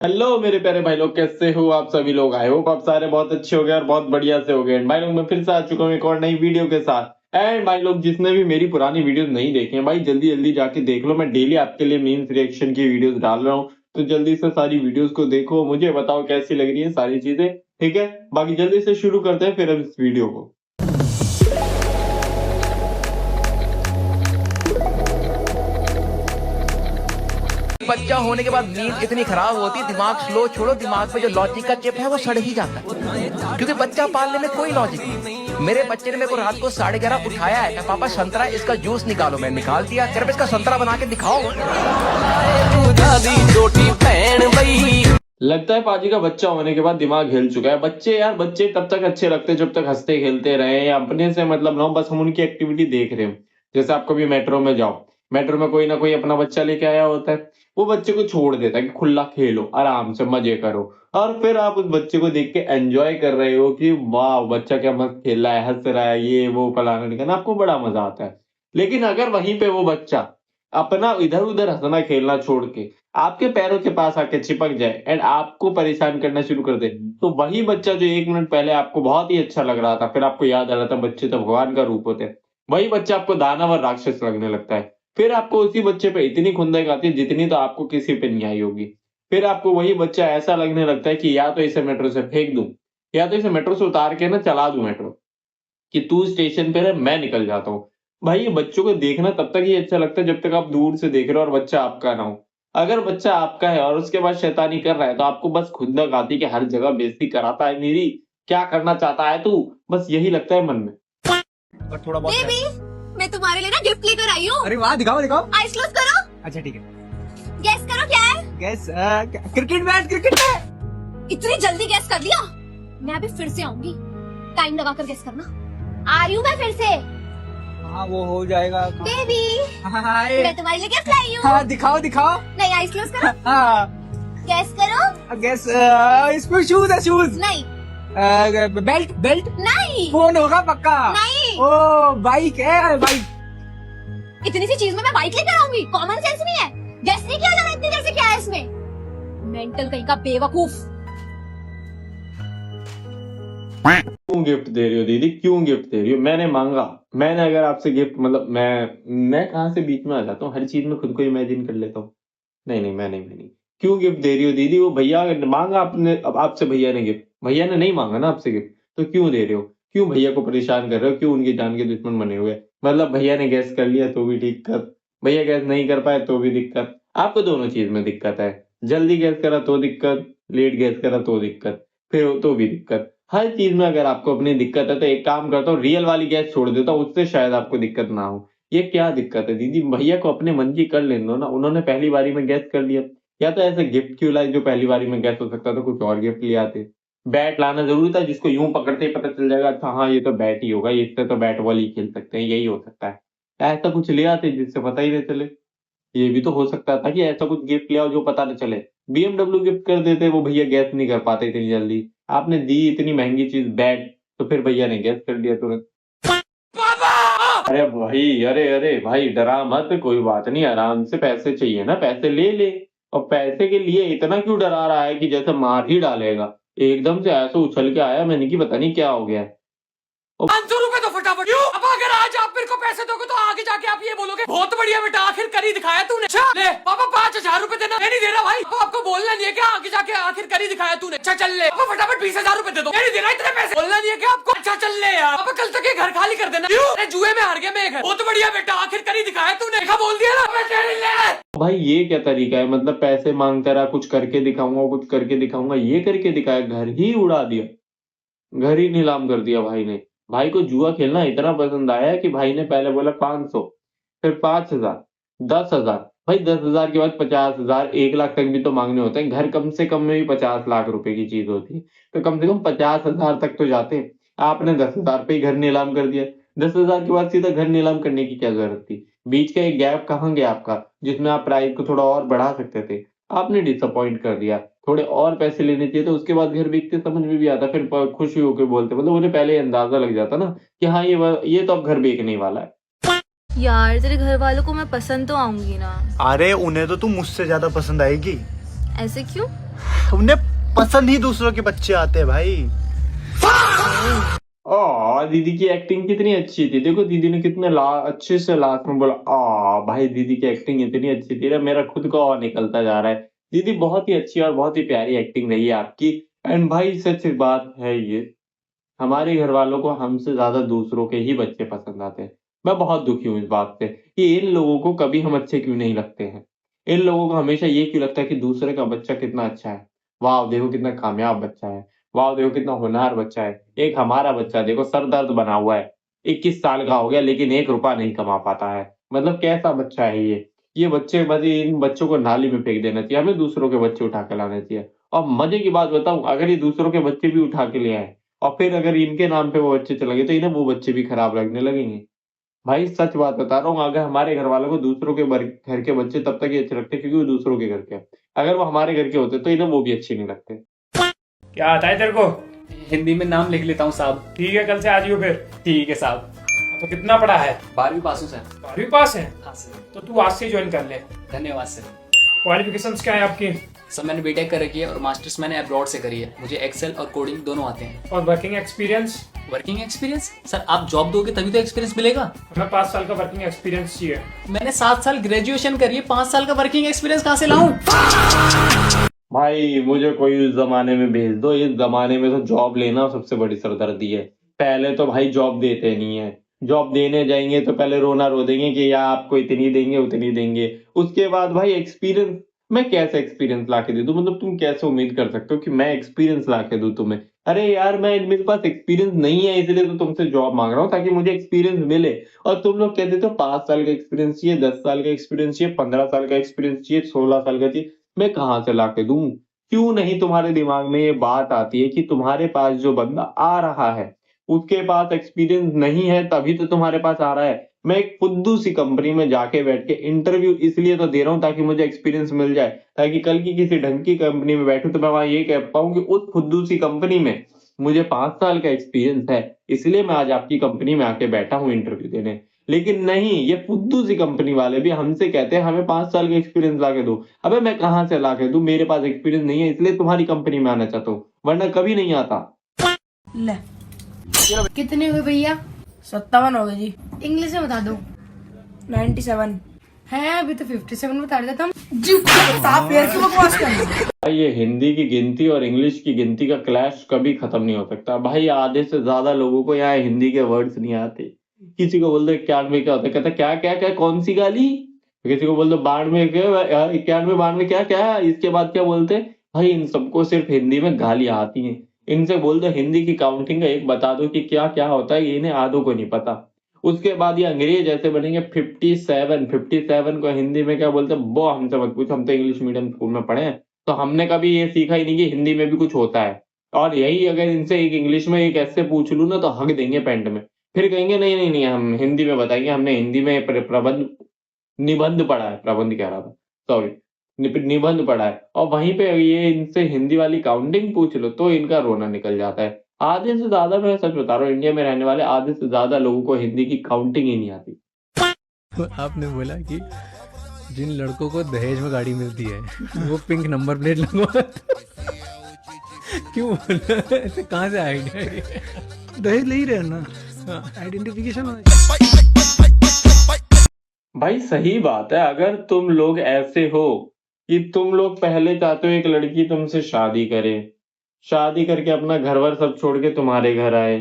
Hello मेरे प्यारे भाई लोग, कैसे हो आप सभी लोग। आई होप आप सारे बहुत अच्छे हो गए और बहुत बढ़िया से हो गए। भाई लोग मैं फिर से आ चुका हूँ एक और नई वीडियो के साथ। एंड भाई लोग जिसने भी मेरी पुरानी वीडियोस नहीं देखे हैं भाई जल्दी जल्दी जाके देख लो। मैं डेली आपके लिए मीम्स रिएक्शन की वीडियोस डाल रहा हूँ, तो जल्दी से सारी वीडियोस को देखो, मुझे बताओ कैसी लग रही है सारी चीजें। ठीक है, बाकी जल्दी से शुरू करते हैं फिर अब इस वीडियो को। बच्चा होने के बाद नींद इतनी खराब होती है, दिमाग स्लो छोड़ो, दिमाग में जो लॉजिक का चिप है वो सड़ ही जाता है, क्योंकि बच्चा पालने में कोई लॉजिक नहीं। मेरे बच्चे ने मेरे को रात को 11:30 उठाया है, पापा संतरा इसका जूस निकालो, मैं निकाल दिया। सिर्फ इसका संतरा बना के दिखाओ। लगता है पाजी का बच्चा होने के बाद दिमाग हिल चुका है। बच्चे यार, बच्चे तब तक अच्छे लगते जब तक हंसते खेलते रहे, या अपने से मतलब ना हो, बस हम उनकी एक्टिविटी देख रहे हो। जैसे आप कभी मेट्रो में जाओ, मेट्रो में कोई ना कोई अपना बच्चा लेके आया होता है, वो बच्चे को छोड़ देता है कि खुला खेलो, आराम से मजे करो, और फिर आप उस बच्चे को देख के एंजॉय कर रहे हो कि वाह बच्चा क्या मस्त खेल रहा है, हंस रहा है, ये वो फलाना ढिकाना, आपको बड़ा मजा आता है। लेकिन अगर वहीं पे वो बच्चा अपना इधर उधर हंसना खेलना छोड़ के आपके पैरों के पास आके चिपक जाए एंड आपको परेशान करना शुरू कर दे, तो वही बच्चा जो 1 मिनट पहले आपको बहुत ही अच्छा लग रहा था, फिर आपको याद आ रहा था बच्चे तो भगवान का रूप होते हैं, वही बच्चा आपको दानव और राक्षस लगने लगता है। फिर आपको उसी बच्चे पे इतनी खुंदक आती है जितनी तो आपको किसी पे नहीं आई होगी। फिर आपको वही बच्चा ऐसा लगने लगता है कि या तो इसे मेट्रो से फेंक दूं, या तो इसे मेट्रो से उतार के ना चला दूं मेट्रो, कि तू स्टेशन पे रह मैं निकल जाता हूँ। भाई ये बच्चों को देखना तब तक ही अच्छा लगता है जब तक आप दूर से देख रहे हो और बच्चा आपका ना हो। अगर बच्चा आपका है और उसके बाद शैतानी कर रहा है तो आपको बस खुंदक आती है कि हर जगह बेइज्जती कराता है मेरी, क्या करना चाहता है तू, बस यही लगता है मन में। और थोड़ा बहुत बेबी, मैं तुम्हारे लिए ना गिफ्ट लेकर आई हूँ। अरे वाह, दिखाओ दिखाओ। आइस क्लोज करो। अच्छा ठीक है। गैस करो क्या है। Gas cricket match, cricket match. इतनी जल्दी गैस कर लिया। मैं अभी फिर से आऊंगी, टाइम लगाकर गैस करना। आ रही हूँ मैं फिर से। हाँ वो हो जाएगा। बेबी, हाय। मैं तुम्हारे लिए गिफ्ट लाई हूँ। हाँ दिखाओ दिखाओ। नहीं, आइस क्लोज करो। हाँ गैस करो। गैस, इसमें शूज है, शूज। नहीं बेल्ट, बेल्ट। नहीं फोन होगा पक्का। नहीं। ओ बाइक है, बाइक। इतनी सी चीज में मैं बाइक लेकर आऊंगी, कॉमन सेंस नहीं है। गैस नहीं किया जा रहा इतनी देर से, क्या है इसमें। मेंटल कहीं का बेवकूफ। क्यों गिफ्ट दे रही हो दीदी, क्यों गिफ्ट दे रही हो? मैंने मांगा, मैंने अगर आपसे गिफ्ट मतलब मैं कहाँ से बीच में आ जाता हूँ, हर चीज में खुद को इमेजिन कर लेता हूँ। नहीं नहीं, मैं नहीं। क्यों गिफ्ट दे रही हो दीदी? वो भैया मांगा आपने, अब आपसे भैया ने गिफ्ट, भैया ने नहीं मांगा ना आपसे गिफ्ट, तो क्यों दे रहे हो? क्यों भैया को परेशान कर रहे हो? क्यों उनकी जान के दुश्मन बने हुए? मतलब भैया ने गैस कर लिया तो भी दिक्कत, भैया गैस नहीं कर पाए तो भी दिक्कत, आपको दोनों चीज में दिक्कत है। जल्दी गैस करा तो दिक्कत, लेट गैस करा तो दिक्कत, फिर तो भी दिक्कत। हर चीज में अगर आपको अपनी दिक्कत है तो एक काम करता हूँ, रियल वाली गैस छोड़ देता हूँ, उससे शायद आपको दिक्कत ना हो। ये क्या दिक्कत है दीदी? भैया को अपने मन की कर लेने दो ना, उन्होंने पहली बारी में गैस कर लिया, या तो ऐसे गिफ्ट क्यों लाए जो पहली बारी में गैस हो सकता था, कुछ और गिफ्ट ले आते। बैट लाना जरूरी था जिसको यूं पकड़ते ही पता चल जाएगा अच्छा हाँ ये तो बैट ही होगा, इससे तो बैट बॉल ही खेल सकते हैं, यही हो सकता है। ऐसा कुछ ले आते जिससे पता ही नहीं चले। ये भी तो हो सकता था कि ऐसा कुछ गिफ्ट ले आओ जो पता न चले। बीएमडब्ल्यू गिफ्ट कर देते, वो भैया गैस नहीं कर पाते इतनी जल्दी। आपने दी इतनी महंगी चीज बैट, तो फिर भैया ने गैस कर दिया तुरंत। अरे भाई, अरे अरे भाई डरा मत, कोई बात नहीं, आराम से, पैसे चाहिए ना, पैसे ले ले। और पैसे के लिए इतना क्यों डरा रहा है कि जैसे मार ही डालेगा? एकदम से ऐसे उछल के आया, मैंने कि पता नहीं क्या हो गया। 500 रुपए तो फटाफट। क्यों? अब अगर आज आप मेरे को पैसे दोगे तो आगे जाके आप ये बोलोगे बहुत बढ़िया बेटा, आखिर कर ही दिखाया तूने। अच्छा ले पापा 5000 रुपए देना। मैं नहीं दे रहा भाई, पापा आपको बोलना नहीं है क्या? आगे जाके आखिर कर ही दिखाया तूने। अच्छा चल ले पापा, फटाफट 20,000 रुपए दे दो। मैं नहीं दे रहा इतने पैसे, बोलना नहीं है क्या आपको? अच्छा चल ले यार, पापा कल तक ये घर खाली कर देना। क्यों? अरे जुए में हार गया मैं घर। बहुत बढ़िया बेटा, आखिर कर ही दिखाया तूने। देखा, बोल दिया ना। मैं तेरे लिए भाई ये क्या तरीका है? मतलब पैसे मांगता रहा, कुछ करके दिखाऊंगा, कुछ करके दिखाऊंगा, ये करके दिखाया, घर ही उड़ा दिया, घर ही नीलाम कर दिया भाई ने। भाई को जुआ खेलना इतना पसंद आया कि भाई ने पहले बोला 500, फिर 5,000, 10,000, भाई 10,000 के बाद 50,000, 1 लाख तक भी तो मांगने होते हैं। घर कम से कम में भी 50 लाख रुपए की चीज होती है, तो कम से कम 50,000 तक तो जाते हैं। आपने 10,000 पे ही घर नीलाम कर दिया। 10,000 के बाद सीधा घर नीलाम करने की क्या जरूरत थी? बीच का एक गैप कहाँ गया आपका, जिसमें आप प्राइस को थोड़ा और बढ़ा सकते थे? आपने डिसअपॉइंट कर दिया। थोड़े और पैसे लेने चाहिए तो उसके बाद घर बेचते, समझ में भी आता, फिर खुशी होकर बोलते, मतलब उन्हें पहले ही अंदाजा लग जाता ना कि हाँ ये तो अब घर बेचने वाला है। यार तेरे घर वालों को मैं पसंद तो आऊंगी ना। अरे उन्हें तो तू मुझसे ज्यादा पसंद आएगी। ऐसे क्यों? उन्हें पसंद ही दूसरों के बच्चे आते हैं भाई। दीदी की एक्टिंग कितनी अच्छी थी, देखो दीदी ने कितने अच्छे से लास्ट में बोला भाई दीदी की एक्टिंग इतनी अच्छी थी ना, मेरा खुद का और निकलता जा रहा है। दीदी बहुत ही अच्छी और बहुत ही प्यारी एक्टिंग रही है आपकी। एंड भाई सच बात है ये, हमारे घर वालों को हमसे ज्यादा दूसरों के ही बच्चे पसंद आते हैं। मैं बहुत दुखी हूँ इस बात से कि इन लोगों को कभी हम अच्छे क्यों नहीं लगते हैं। इन लोगों को हमेशा ये क्यों लगता है कि दूसरे का बच्चा कितना अच्छा है, वाह देखो कितना कामयाब बच्चा है, वाह देखो कितना होनहार बच्चा है। एक हमारा बच्चा देखो सर दर्द बना हुआ है, 21 साल का हो गया लेकिन 1 रुपया नहीं कमा पाता है। मतलब कैसा बच्चा है ये बच्चे बस इन बच्चों को नाली में फेंक देना चाहिए, हमें दूसरों के बच्चे उठा के लाने चाहिए। और मजे की बात बताऊं, अगर ये दूसरों के बच्चे भी उठा के ले आए और फिर अगर इनके नाम पे वो बच्चे चले गए तो इन्हें वो बच्चे भी खराब लगने लगेंगे। भाई सच बात बता रहा हूँ, अगर हमारे घर वालों को दूसरों के घर के बच्चे तब तक ही अच्छे लगते क्योंकि वो दूसरों के घर के हैं। अगर वो हमारे घर के होते तो इन्हें वो भी अच्छे नहीं लगते। क्या आता है तेरे को? हिंदी में नाम लिख लेता हूँ साहब। ठीक है, कल से आ जियो फिर। ठीक है साहब। तो कितना पढ़ा है? 12वीं पास हूँ सर। 12वीं पास है? हाँ सर। तो तू आज से ज्वाइन कर ले। धन्यवाद सर। क्वालिफिकेशंस क्या है आपकी? सर मैंने बीटेक कर रखी है और मास्टर्स मैंने अब्रॉड से करी है। मुझे एक्सेल और कोडिंग दोनों आते हैं। और working experience? Working experience? Sir आप जॉब दोगे तभी तो एक्सपीरियंस मिलेगा। हमें 5 साल का वर्किंग एक्सपीरियंस चाहिए। मैंने 7 साल ग्रेजुएशन करी है, 5 साल का वर्किंग एक्सपीरियंस कहाँ से लाऊं? भाई मुझे कोई उस जमाने में भेज दो, इस जमाने में तो जॉब लेना सबसे बड़ी सरदर्दी है। पहले तो भाई जॉब देते नहीं है, जॉब देने जाएंगे तो पहले रोना रो देंगे कि यार आपको इतनी देंगे उतनी देंगे। उसके बाद भाई एक्सपीरियंस, मैं कैसे एक्सपीरियंस ला के दे दूं? मतलब तुम कैसे उम्मीद कर सकते हो कि मैं एक्सपीरियंस ला के दूं तुम्हें? अरे यार मेरे पास एक्सपीरियंस नहीं है इसलिए तो तुमसे जॉब मांग रहा हूँ ताकि मुझे एक्सपीरियंस मिले। और तुम लोग कहते हो 5 साल का एक्सपीरियंस चाहिए, 10 साल का एक्सपीरियंस चाहिए, 15 साल का एक्सपीरियंस चाहिए, 16 साल का चाहिए। मैं कहाँ से ला के दूं? क्यों नहीं तुम्हारे दिमाग में ये बात आती है कि तुम्हारे पास जो बंदा आ रहा है उसके पास एक्सपीरियंस नहीं है तभी तो तुम्हारे पास आ रहा है। मैं एक फुद्दू सी कंपनी में जाके बैठ के इंटरव्यू इसलिए तो दे रहा हूँ ताकि मुझे एक्सपीरियंस मिल जाए, ताकि कल की किसी ढंग की कंपनी में बैठूं तो मैं वहां ये कह पाऊं कि उस फुद्दू सी कंपनी में मुझे 5 साल का एक्सपीरियंस है, इसलिए मैं आज आपकी कंपनी में आके बैठा हूँ इंटरव्यू देने। लेकिन नहीं, ये फुद्दू सी कंपनी वाले भी हमसे कहते हैं हमें 5 साल का एक्सपीरियंस ला के दो। अबे मैं कहाँ से ला के दूं? मेरे पास एक्सपीरियंस नहीं है इसलिए तुम्हारी कंपनी में आना चाहता हूँ, वरना कभी नहीं आता। ले कितने हुए भैया? 57 हो गए जी। इंग्लिश में बता दो। 97 है, अभी तो 57 बता रहे थे हम जी। साफ यार क्यों बकवास कर रहे हो? भाई ये हिंदी की गिनती और इंग्लिश की गिनती का क्लैश कभी खत्म नहीं हो सकता। भाई आधे से ज्यादा लोगों को यहाँ हिंदी के वर्ड्स नहीं आते। किसी को बोल दो 91 क्या होता है, कहता क्या क्या क्या कौन सी गाली। किसी को बोल दो 92 क्या, 91 92 क्या क्या, इसके बाद क्या बोलते हैं? भाई इन सबको सिर्फ हिंदी में गालियां आती हैं। इनसे बोल दो हिंदी की काउंटिंग का एक बता दो कि क्या क्या होता है, ये इन्हें आधों को नहीं पता। उसके बाद ये अंग्रेज ऐसे बनेंगे 57 को हिंदी में क्या बोलते हैं वो हमसे मत पूछो, हम तो इंग्लिश मीडियम स्कूल में पढ़े हैं तो हमने कभी ये सीखा ही नहीं कि हिंदी में भी कुछ होता है। और यही अगर इनसे एक इंग्लिश में एक ऐसे पूछ लूं ना तो हक देंगे पैंट में, फिर कहेंगे नहीं नहीं नहीं हम हिंदी में बताएंगे, हमने हिंदी में प्रबंध निबंध पढ़ा है, प्रबंध कह रहा था सॉरी, निबंध पढ़ा है। और वहीं पे ये इनसे हिंदी वाली काउंटिंग पूछ लो तो इनका रोना निकल जाता है। आधे से ज्यादा, मैं सच बता रहा हूँ, इंडिया में रहने वाले आधे से ज्यादा लोगों को हिंदी की काउंटिंग ही नहीं आती। आपने बोला कि जिन लड़कों को दहेज में गाड़ी मिलती है वो पिंक नंबर प्लेट लगवा क्यों बोला? ऐसे कहाँ से आइडिया? दहेज ले ही रहे ना, आइडेंटिफिकेशन। भाई सही बात है, अगर तुम लोग ऐसे हो कि तुम लोग पहले चाहते हो एक लड़की तुमसे शादी करे, शादी करके अपना घर-वर सब छोड़ के तुम्हारे घर आए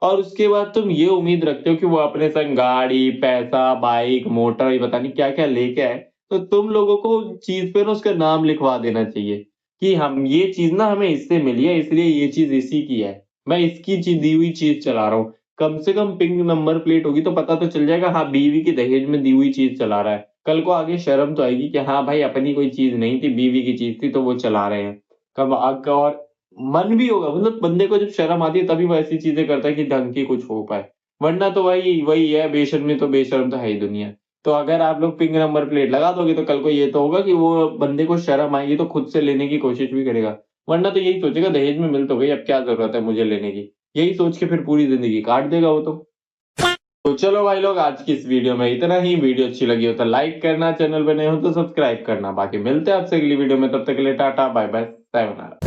और उसके बाद तुम ये उम्मीद रखते हो कि वो अपने संग गाड़ी, पैसा, बाइक, मोटर, ये पता नहीं क्या-क्या लेके आए, तो तुम लोगों को चीज पे ना उसका नाम लिखवा देना चाहिए कि हम ये चीज ना हमें इससे मिली है इसलिए ये चीज इसी की है, मैं इसकी दी हुई चीज चला रहा हूँ। कम से कम पिंक नंबर प्लेट होगी तो पता तो चल जाएगा हाँ बीवी की दहेज में दी हुई चीज चला रहा है। कल को आगे शर्म तो आएगी कि हाँ भाई अपनी कोई चीज नहीं थी, बीवी की चीज थी तो वो चला रहे हैं। कब और मन भी होगा, मतलब बंदे को जब शर्म आती है तभी वो ऐसी चीजें करता है कि ढंग की कुछ हो पाए, वरना तो वही वही है, बेशर्मी तो बेशर्म तो है ही दुनिया। तो अगर आप लोग पिंक नंबर प्लेट लगा दोगे तो कल को ये तो होगा कि वो बंदे को शर्म आएगी तो खुद से लेने की कोशिश भी करेगा, वरना तो यही सोचेगा दहेज में मिल तो गई अब क्या जरूरत है मुझे लेने की, यही सोच के फिर पूरी जिंदगी काट देगा वो तो। तो चलो भाई लोग, आज की इस वीडियो में इतना ही। वीडियो अच्छी लगी हो तो लाइक करना, चैनल पे नए हो तो सब्सक्राइब करना। बाकी मिलते हैं आपसे अगली वीडियो में, तब तक के लिए टाटा बाय बाय, सायोनारा।